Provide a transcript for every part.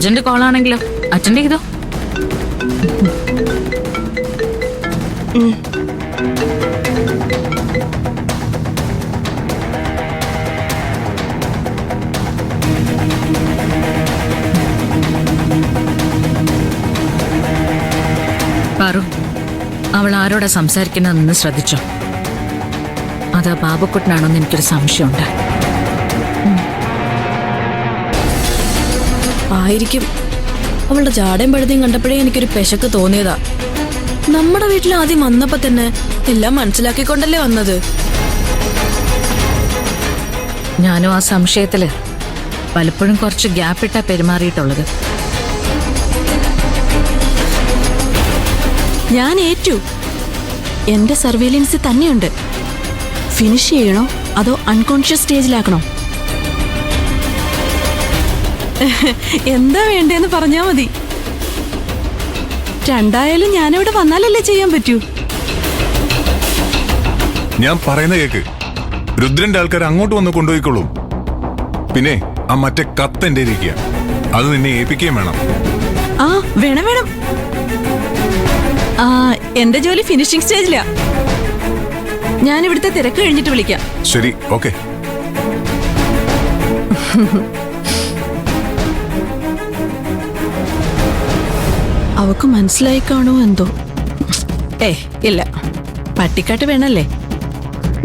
Urgent call ആണെങ്കിലോ attend ചെയ്തോ. പാറു, അവൾ ആരോടാ സംസാരിക്കുന്നതെന്ന് ശ്രദ്ധിച്ചോ? അതാ ബാബുക്കുട്ടനാണോന്ന് എനിക്കൊരു സംശയമുണ്ട്. ആയിരിക്കും. അവളുടെ ജാടയും പഴുതിയും കണ്ടപ്പോഴേ എനിക്കൊരു പെശക്ക് തോന്നിയതാ. നമ്മുടെ വീട്ടിൽ ആദ്യം വന്നപ്പോ തന്നെ എല്ലാം മനസ്സിലാക്കിക്കൊണ്ടല്ലേ വന്നത്. ഞാനും ആ സംശയത്തില് പലപ്പോഴും കുറച്ച് ഗ്യാപ്പിട്ടാ പെരുമാറിയിട്ടുള്ളത്. ഞാൻ ഏറ്റു. എന്റെ സർവൈലൻസ് തന്നെയുണ്ട്. ഫിനിഷ് ചെയ്യണോ അതോ അൺകോൺഷ്യസ് സ്റ്റേജിലാക്കണോ? എന്താ വേണ്ടേന്ന് പറഞ്ഞാ മതി. രണ്ടായാലും ഞാനിവിടെ വന്നാലല്ലേ ചെയ്യാൻ പറ്റൂ. ഞാൻ പറയുന്ന കേക്ക്. രുദ്രന്റെ ആൾക്കാർ അങ്ങോട്ട് വന്ന് കൊണ്ടുപോയിക്കോളൂ. പിന്നെ ആ മറ്റേ കത്ത് എന്റെ ഇരിക്കുക, അത് നിന്നെ ഏൽപ്പിക്കുകയും വേണം. ആ വേണം വേണം. ആ എന്റെ ജോലി ഫിനിഷിംഗ് സ്റ്റേജിലാ. ഞാൻ ഇവിടുത്തെ തിരക്ക് കഴിഞ്ഞിട്ട് വിളിക്കാം. ശരി, ഓക്കെ. അവക്ക് മനസ്സിലായി കാണോ എന്തോ. ഇല്ല, പട്ടിക്കാട്ട് വേണല്ലേ.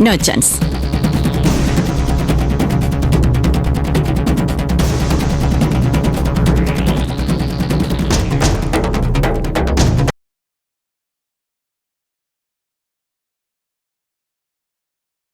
No chance.